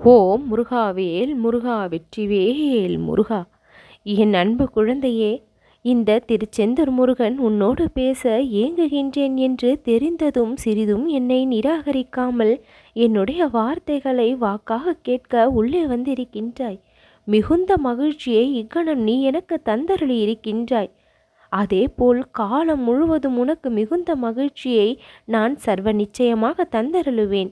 ஓம் முருகாவேல் முருகா வெற்றிவேல் முருகா. என் அன்பு குழந்தையே, இந்த திருச்செந்தூர் முருகன் உன்னோடு பேச ஏங்குகின்றேன் என்று தெரிந்ததும் சிறிதும் என்னை நிராகரிக்காமல் என்னுடைய வார்த்தைகளை வாக்காக கேட்க உள்ளே வந்திருக்கின்றாய். மிகுந்த மகிழ்ச்சியை இக்கணம் நீ எனக்கு தந்தருளி இருக்கின்றாய். அதேபோல் காலம் முழுவதும் உனக்கு மிகுந்த மகிழ்ச்சியை நான் சர்வ நிச்சயமாக தந்தருளுவேன்.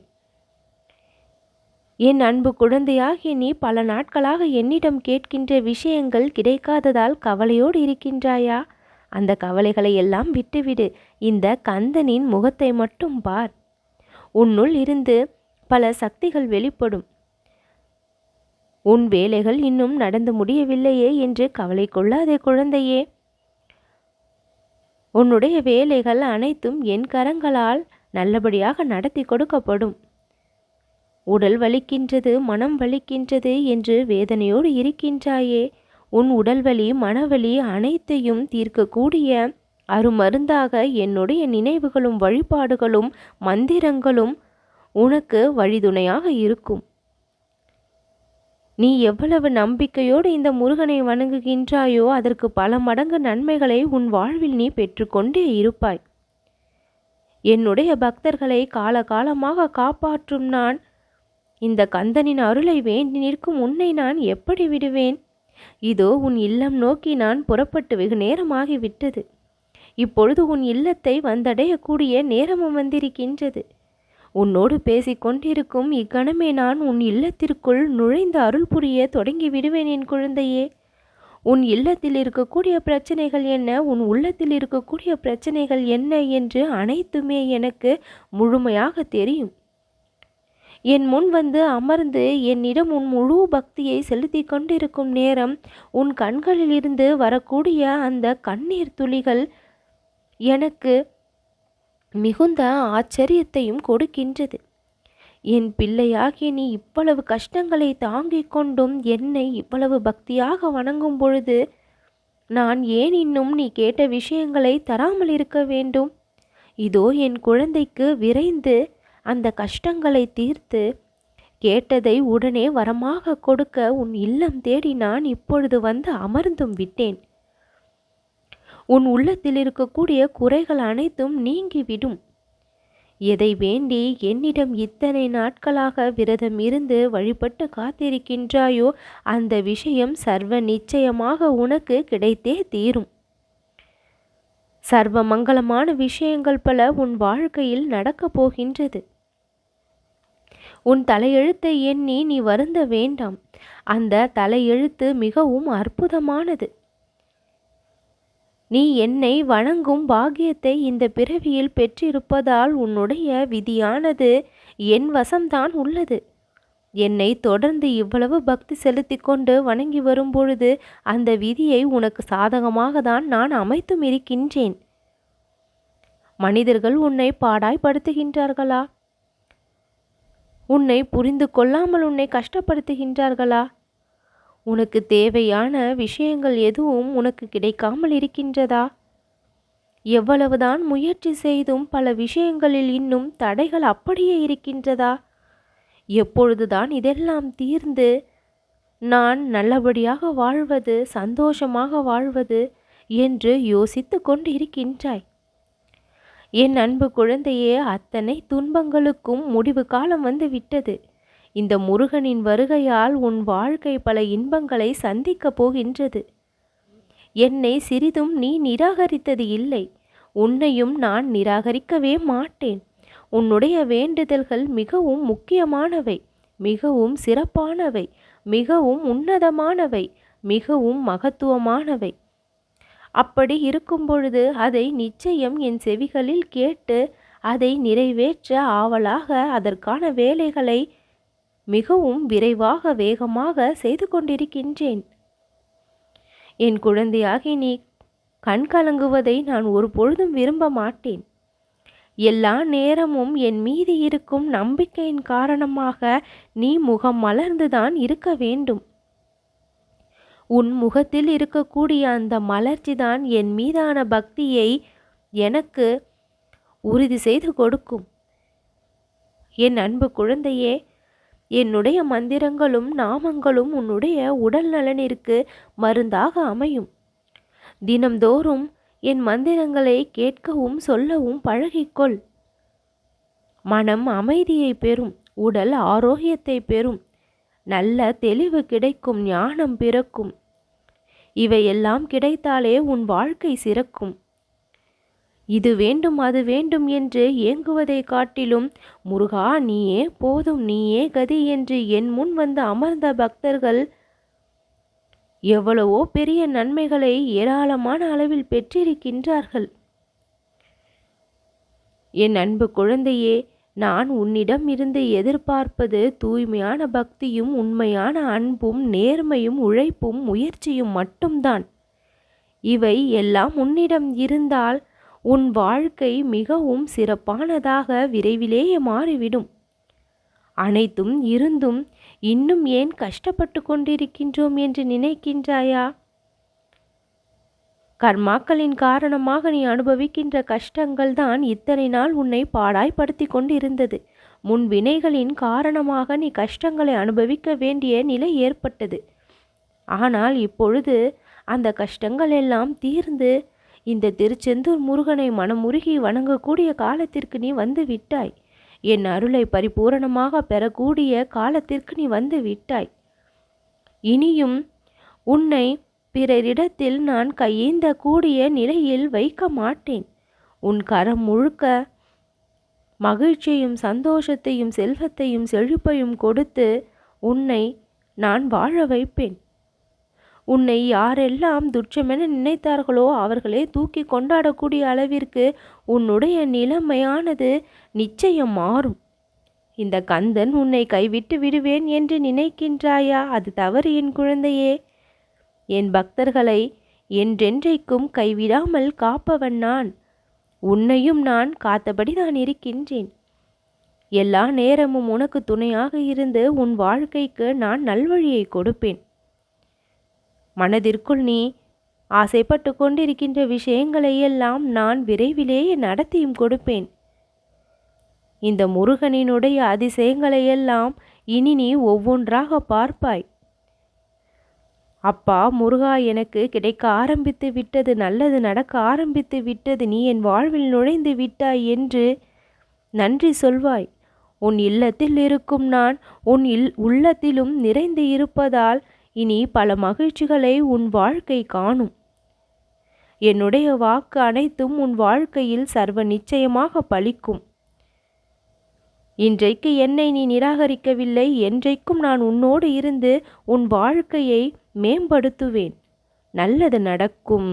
என் அன்பு குழந்தையாகிய நீ பல நாட்களாக என்னிடம் கேட்கின்ற விஷயங்கள் கிடைக்காததால் கவலையோடு இருக்கின்றாயா? அந்த கவலைகளை எல்லாம் விட்டுவிடு. இந்த கந்தனின் முகத்தை மட்டும் பார். உன்னுள் இருந்து பல சக்திகள் வெளிப்படும். உன் வேலைகள் இன்னும் நடந்து முடியவில்லையே என்று கவலை கொள்ளாதே குழந்தையே. உன்னுடைய வேலைகள் அனைத்தும் என் கரங்களால் நல்லபடியாக நடத்தி கொடுக்கப்படும். உடல் வலிக்கின்றது, மனம் வலிக்கின்றது என்று வேதனையோடு இருக்கின்றாயே, உன் உடல் வலி மனவலி அனைத்தையும் தீர்க்கக்கூடிய அருமருந்தாக என்னுடைய நினைவுகளும் வழிபாடுகளும் மந்திரங்களும் உனக்கு வழிதுணையாக இருக்கும். நீ எவ்வளவு நம்பிக்கையோடு இந்த முருகனை வணங்குகின்றாயோ அதற்கு பல மடங்கு நன்மைகளை உன் வாழ்வில் நீ பெற்றுக்கொண்டே இருப்பாய். என்னுடைய பக்தர்களை காலகாலமாக காப்பாற்றும் நான் இந்த கந்தனின் அருளை வேண்டி நிற்கும் உன்னை நான் எப்படி விடுவேன்? இதோ உன் இல்லம் நோக்கி நான் புறப்பட்டு வெகு நேரமாகிவிட்டது. இப்பொழுது உன் இல்லத்தை வந்தடையக்கூடிய நேரமும் வந்திருக்கின்றது. உன்னோடு பேசிக்கொண்டிருக்கும் இக்கணமே நான் உன் இல்லத்திற்குள் நுழைந்து அருள் புரிய தொடங்கி விடுவேன் என் குழந்தையே. உன் இல்லத்தில் இருக்கக்கூடிய பிரச்சனைகள் என்ன, உன் உள்ளத்தில் இருக்கக்கூடிய பிரச்சனைகள் என்ன என்று அனைத்துமே எனக்கு முழுமையாக தெரியும். என் முன் வந்து அமர்ந்து என்னிடம் உன் முழு பக்தியை செலுத்தி கொண்டிருக்கும் நேரம் உன் கண்களிலிருந்து வரக்கூடிய அந்த கண்ணீர் துளிகள் எனக்கு மிகுந்த ஆச்சரியத்தையும் கொடுக்கின்றது. என் பிள்ளையாகிய நீ இவ்வளவு கஷ்டங்களை தாங்கிக் கொண்டும் என்னை இவ்வளவு பக்தியாக வணங்கும் பொழுது நான் ஏன் இன்னும் நீ கேட்ட விஷயங்களை தராமல் இருக்க வேண்டும்? இதோ என் குழந்தைக்கு விரைந்து அந்த கஷ்டங்களை தீர்த்து கேட்டதை உடனே வரமாக கொடுக்க உன் இல்லம் தேடி நான் இப்பொழுது வந்து அமர்ந்தும் விட்டேன். உன் உள்ளத்தில் இருக்கக்கூடிய குறைகள் அனைத்தும் நீங்கிவிடும். எதை வேண்டி என்னிடம் இத்தனை நாட்களாக விரதம் இருந்து வழிபட்டு காத்திருக்கின்றாயோ அந்த விஷயம் சர்வ நிச்சயமாக உனக்கு கிடைத்தே தீரும். சர்வ மங்களமான விஷயங்கள் பல உன் வாழ்க்கையில் நடக்கப் போகின்றது. உன் தலையெழுத்தை எண்ணி நீ வருந்த வேண்டாம். அந்த தலையெழுத்து மிகவும் அற்புதமானது. நீ என்னை வணங்கும் பாக்கியத்தை இந்த பிறவியில் பெற்றிருப்பதால் உன்னுடைய விதியானது என் வசம்தான் உள்ளது. என்னை தொடர்ந்து இவ்வளவு பக்தி செலுத்தி கொண்டு வணங்கி வரும்பொழுது அந்த விதியை உனக்கு சாதகமாக தான் நான் அமைத்தும் இருக்கின்றேன். மனிதர்கள் உன்னை பாடாய்படுத்துகின்றார்களா? உன்னை புரிந்து கொள்ளாமல் உன்னை கஷ்டப்படுத்துகின்றார்களா? உனக்கு தேவையான விஷயங்கள் எதுவும் உனக்கு கிடைக்காமல் இருக்கின்றதா? எவ்வளவுதான் முயற்சி செய்தும் பல விஷயங்களில் இன்னும் தடைகள் அப்படியே இருக்கின்றதா? எப்பொழுதுதான் இதெல்லாம் தீர்ந்து நான் நல்லபடியாக வாழ்வது, சந்தோஷமாக வாழ்வது என்று யோசித்து கொண்டு இருக்கின்றாய். என் அன்பு குழந்தையே, அத்தனை துன்பங்களுக்கும் முடிவு காலம் வந்து விட்டது. இந்த முருகனின் வருகையால் உன் வாழ்க்கை பல இன்பங்களை சந்திக்கப் போகின்றது. என்னை சிறிதும் நீ நிராகரித்தது இல்லை. உன்னையும் நான் நிராகரிக்கவே மாட்டேன். உன்னுடைய வேண்டுதல்கள் மிகவும் முக்கியமானவை, மிகவும் சிறப்பானவை, மிகவும் உன்னதமானவை, மிகவும் மகத்துவமானவை. அப்படி இருக்கும் பொழுது அதை நிச்சயம் என் செவிகளில் கேட்டு அதை நிறைவேற்ற ஆவலாக அதற்கான வேலைகளை மிகவும் விரைவாக வேகமாக செய்து கொண்டிருக்கின்றேன். என் குழந்தையாகி நீ கண் கலங்குவதை நான் ஒரு பொழுதும் விரும்ப மாட்டேன். எல்லா நேரமும் என் மீது இருக்கும் நம்பிக்கையின் காரணமாக நீ முகம் மலர்ந்துதான் இருக்க வேண்டும். உன் முகத்தில் இருக்கக்கூடிய அந்த மலர்ச்சி தான் என் மீதான பக்தியை எனக்கு உறுதி செய்து கொடுக்கும். என் அன்பு குழந்தையே, என்னுடைய மந்திரங்களும் நாமங்களும் உன்னுடைய உடல் நலனிற்கு மருந்தாக அமையும். தினம்தோறும் என் மந்திரங்களை கேட்கவும் சொல்லவும் பழகிக்கொள். மனம் அமைதியை பெறும், உடல் ஆரோக்கியத்தை பெறும், நல்ல தெளிவு கிடைக்கும், ஞானம் பிறக்கும். இவையெல்லாம் கிடைத்தாலே உன் வாழ்க்கை சிறக்கும். இது வேண்டும் அது வேண்டும் என்று ஏங்குவதை காட்டிலும் முருகா நீயே போதும் நீயே கதி என்று என் முன் வந்து அமர்ந்த பக்தர்கள் எவ்வளவோ பெரிய நன்மைகளை ஏராளமான அளவில் பெற்றிருக்கின்றார்கள். என் அன்பு குழந்தையே, நான் உன்னிடம் இருந்து எதிர்பார்ப்பது தூய்மையான பக்தியும் உண்மையான அன்பும் நேர்மையும் உழைப்பும் முயற்சியும் மட்டும்தான். இவை எல்லாம் உன்னிடம் இருந்தால் உன் வாழ்க்கை மிகவும் சிறப்பானதாக விரைவிலேயே மாறிவிடும். அனைத்தும் இருந்தும் இன்னும் ஏன் கஷ்டப்பட்டு கொண்டிருக்கின்றோம் என்று நினைக்கின்றாயா? கர்மாக்களின் காரணமாக நீ அனுபவிக்கின்ற கஷ்டங்கள் தான் இத்தனை நாள் உன்னை பாடாய்படுத்தி கொண்டிருந்தது. முன் வினைகளின் காரணமாக நீ கஷ்டங்களை அனுபவிக்க வேண்டிய நிலை ஏற்பட்டது. ஆனால் இப்பொழுது அந்த கஷ்டங்கள் எல்லாம் தீர்ந்து இந்த திருச்செந்தூர் முருகனை மனமுருகி வணங்கக்கூடிய காலத்திற்கு நீ வந்து விட்டாய். என் அருளை பரிபூரணமாக பெறக்கூடிய காலத்திற்கு நீ வந்து விட்டாய். இனியும் உன்னை பிறரிடத்தில் நான் கையேந்த கூடிய நிலையில் வைக்க மாட்டேன். உன் கரம் முழுக்க மகிழ்ச்சியையும் சந்தோஷத்தையும் செல்வத்தையும் செழிப்பையும் கொடுத்து உன்னை நான் வாழ வைப்பேன். உன்னை யாரெல்லாம் துச்சமென நினைத்தார்களோ அவர்களே தூக்கி கொண்டாடக்கூடிய அளவிற்கு உன்னுடைய நிலைமையானது நிச்சயம் மாறும். இந்த கந்தன் உன்னை கைவிட்டு விடுவேன் என்று நினைக்கின்றாயா? அது தவறு என் குழந்தையே. என் பக்தர்களை என்றென்றைக்கும் கைவிடாமல் காப்பவன் நான். உன்னையும் நான் காத்தபடி நான் இருக்கின்றேன். எல்லா நேரமும் உனக்கு துணையாக இருந்து உன் வாழ்க்கைக்கு நான் நல்வழியை கொடுப்பேன். மனதிற்குள் நீ ஆசைப்பட்டு கொண்டிருக்கின்ற விஷயங்களை எல்லாம் நான் விரைவிலேயே நடத்தியும் கொடுப்பேன். இந்த முருகனினுடைய அதிசயங்களை எல்லாம் இனி நீ ஒவ்வொன்றாக பார்ப்பாய். அப்பா முருகா, எனக்கு கிடைக்க ஆரம்பித்து விட்டது, நல்லது நடக்க ஆரம்பித்து விட்டது, நீ என் வாழ்வில் நுழைந்து விட்டாய் என்று நன்றி சொல்வாய். உன் இல்லத்தில் இருக்கும் நான் உன் உள்ளத்திலும் நிறைந்து இருப்பதால் இனி பல மகிழ்ச்சிகளை உன் வாழ்க்கை காணும். என்னுடைய வாக்கு அனைத்தும் உன் வாழ்க்கையில் சர்வ நிச்சயமாக பலிக்கும். இன்றைக்கு என்னை நீ நிராகரிக்கவில்லை, என்றைக்கும் நான் உன்னோடு இருந்து உன் வாழ்க்கையை மேம்படுத்துவேன். நல்லது நடக்கும்.